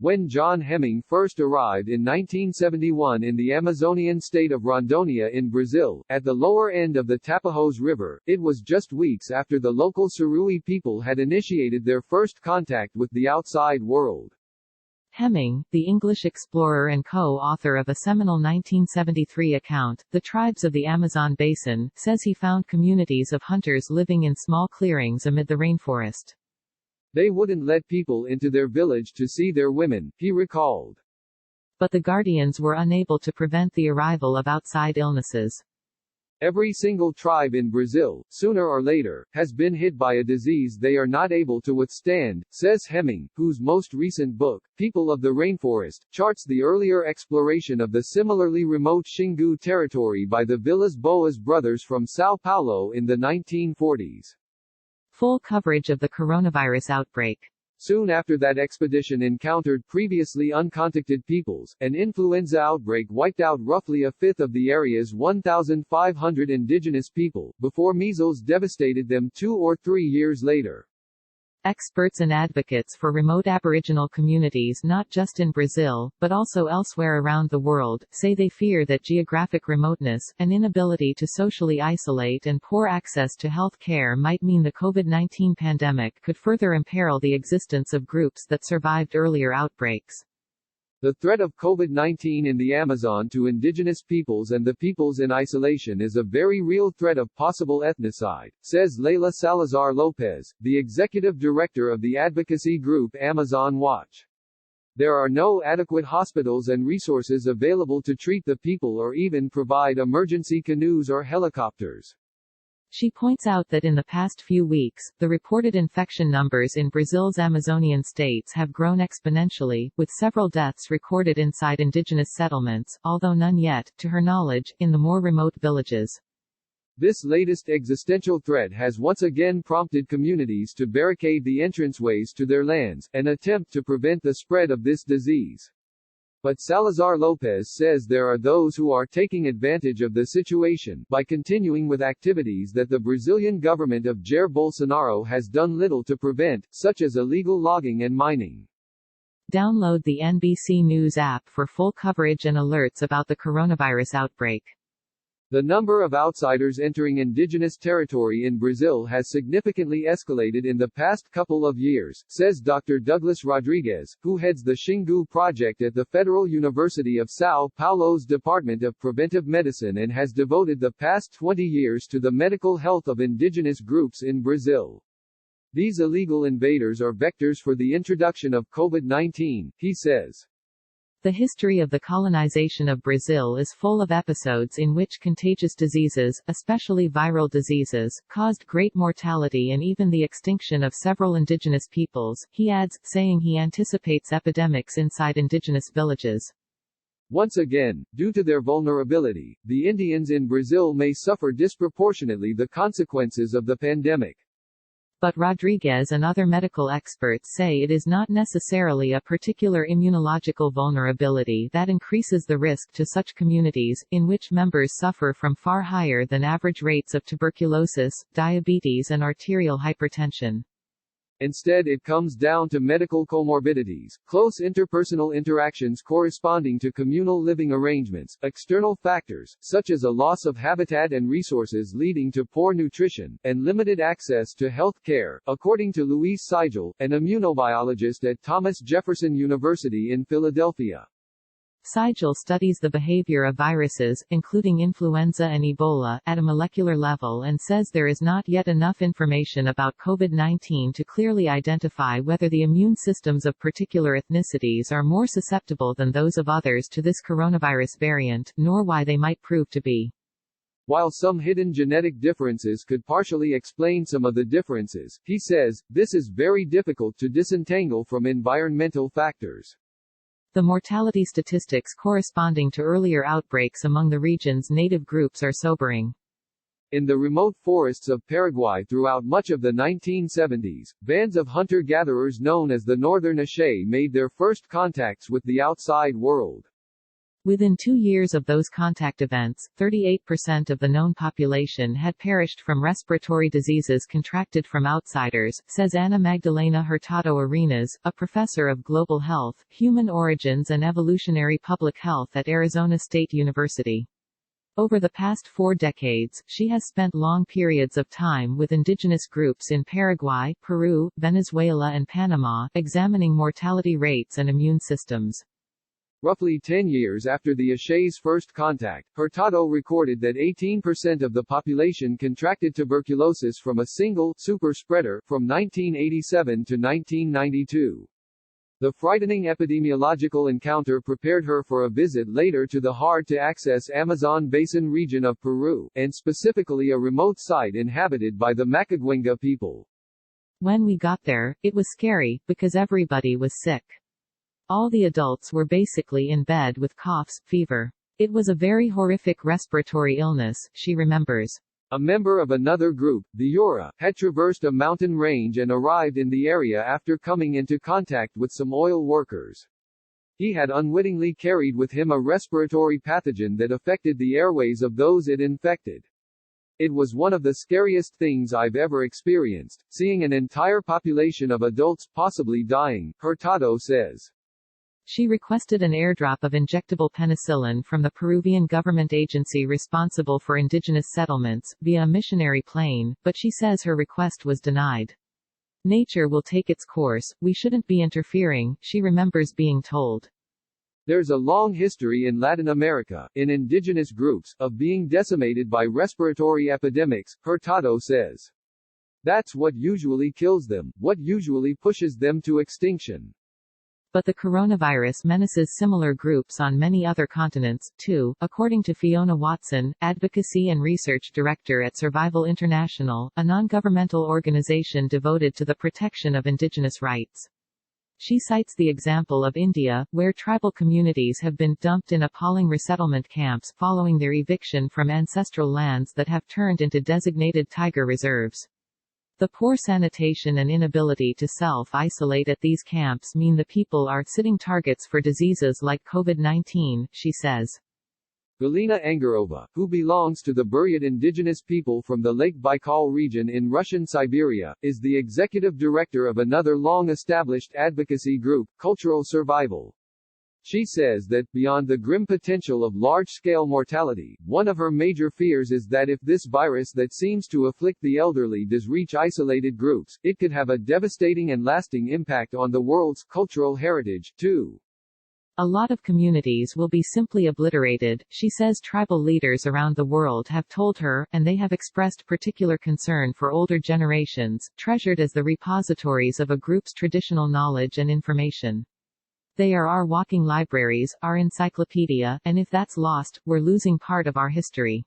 When John Hemming first arrived in 1971 in the Amazonian state of Rondônia in Brazil, at the lower end of the Tapajós River, it was just weeks after the local Surui people had initiated their first contact with the outside world. Hemming, the English explorer and co-author of a seminal 1973 account, The Tribes of the Amazon Basin, says he found communities of hunters living in small clearings amid the rainforest. They wouldn't let people into their village to see their women, he recalled. But the guardians were unable to prevent the arrival of outside illnesses. Every single tribe in Brazil, sooner or later, has been hit by a disease they are not able to withstand, says Hemming, whose most recent book, People of the Rainforest, charts the earlier exploration of the similarly remote Xingu territory by the Vilas Boas brothers from São Paulo in the 1940s. Full coverage of the coronavirus outbreak. Soon after that expedition encountered previously uncontacted peoples, an influenza outbreak wiped out roughly a fifth of the area's 1,500 indigenous people, before measles devastated them 2 or 3 years later. Experts and advocates for remote Aboriginal communities not just in Brazil, but also elsewhere around the world, say they fear that geographic remoteness, an inability to socially isolate and poor access to health care might mean the COVID-19 pandemic could further imperil the existence of groups that survived earlier outbreaks. The threat of COVID-19 in the Amazon to indigenous peoples and the peoples in isolation is a very real threat of possible ethnocide, says Leila Salazar Lopez, the executive director of the advocacy group Amazon Watch. There are no adequate hospitals and resources available to treat the people or even provide emergency canoes or helicopters. She points out that in the past few weeks, the reported infection numbers in Brazil's Amazonian states have grown exponentially, with several deaths recorded inside indigenous settlements, although none yet, to her knowledge, in the more remote villages. This latest existential threat has once again prompted communities to barricade the entranceways to their lands, an attempt to prevent the spread of this disease. But Salazar Lopez says there are those who are taking advantage of the situation, by continuing with activities that the Brazilian government of Jair Bolsonaro has done little to prevent, such as illegal logging and mining. Download the NBC News app for full coverage and alerts about the coronavirus outbreak. The number of outsiders entering indigenous territory in Brazil has significantly escalated in the past couple of years, says Dr. Douglas Rodrigues, who heads the Xingu Project at the Federal University of São Paulo's Department of Preventive Medicine and has devoted the past 20 years to the medical health of indigenous groups in Brazil. These illegal invaders are vectors for the introduction of COVID-19, he says. The history of the colonization of Brazil is full of episodes in which contagious diseases, especially viral diseases, caused great mortality and even the extinction of several indigenous peoples, he adds, saying he anticipates epidemics inside indigenous villages. Once again, due to their vulnerability, the Indians in Brazil may suffer disproportionately the consequences of the pandemic. But Rodrigues and other medical experts say it is not necessarily a particular immunological vulnerability that increases the risk to such communities, in which members suffer from far higher than average rates of tuberculosis, diabetes and arterial hypertension. Instead, it comes down to medical comorbidities, close interpersonal interactions corresponding to communal living arrangements, external factors, such as a loss of habitat and resources leading to poor nutrition, and limited access to health care, according to Luis Sigel, an immunobiologist at Thomas Jefferson University in Philadelphia. Sigel studies the behavior of viruses, including influenza and Ebola, at a molecular level and says there is not yet enough information about COVID-19 to clearly identify whether the immune systems of particular ethnicities are more susceptible than those of others to this coronavirus variant, nor why they might prove to be. While some hidden genetic differences could partially explain some of the differences, he says, this is very difficult to disentangle from environmental factors. The mortality statistics corresponding to earlier outbreaks among the region's native groups are sobering. In the remote forests of Paraguay throughout much of the 1970s, bands of hunter-gatherers known as the Northern Aché made their first contacts with the outside world. Within 2 years of those contact events, 38% of the known population had perished from respiratory diseases contracted from outsiders, says Ana Magdalena Hurtado Arenas, a professor of global health, human origins and evolutionary public health at Arizona State University. Over the past 4 decades, she has spent long periods of time with indigenous groups in Paraguay, Peru, Venezuela and Panama, examining mortality rates and immune systems. Roughly 10 years after the Ashays' first contact, Hurtado recorded that 18% of the population contracted tuberculosis from a single super spreader from 1987 to 1992. The frightening epidemiological encounter prepared her for a visit later to the hard-to-access Amazon basin region of Peru, and specifically a remote site inhabited by the Macaguenga people. When we got there, it was scary, because everybody was sick. All the adults were basically in bed with coughs, fever. It was a very horrific respiratory illness, she remembers. A member of another group, the Yura, had traversed a mountain range and arrived in the area after coming into contact with some oil workers. He had unwittingly carried with him a respiratory pathogen that affected the airways of those it infected. It was one of the scariest things I've ever experienced, seeing an entire population of adults possibly dying, Hurtado says. She requested an airdrop of injectable penicillin from the Peruvian government agency responsible for indigenous settlements, via a missionary plane, but she says her request was denied. Nature will take its course, we shouldn't be interfering, she remembers being told. There's a long history in Latin America, in indigenous groups, of being decimated by respiratory epidemics, Hurtado says. That's what usually kills them, what usually pushes them to extinction. But the coronavirus menaces similar groups on many other continents, too, according to Fiona Watson, Advocacy and Research Director at Survival International, a non-governmental organization devoted to the protection of indigenous rights. She cites the example of India, where tribal communities have been dumped in appalling resettlement camps following their eviction from ancestral lands that have turned into designated tiger reserves. The poor sanitation and inability to self-isolate at these camps mean the people are sitting targets for diseases like COVID-19, she says. Galina Angarova, who belongs to the Buryat indigenous people from the Lake Baikal region in Russian Siberia, is the executive director of another long-established advocacy group, Cultural Survival. She says that, beyond the grim potential of large-scale mortality, one of her major fears is that if this virus that seems to afflict the elderly does reach isolated groups, it could have a devastating and lasting impact on the world's cultural heritage, too. A lot of communities will be simply obliterated, she says. Tribal leaders around the world have told her, and they have expressed particular concern for older generations, treasured as the repositories of a group's traditional knowledge and information. They are our walking libraries, our encyclopedia, and if that's lost, we're losing part of our history.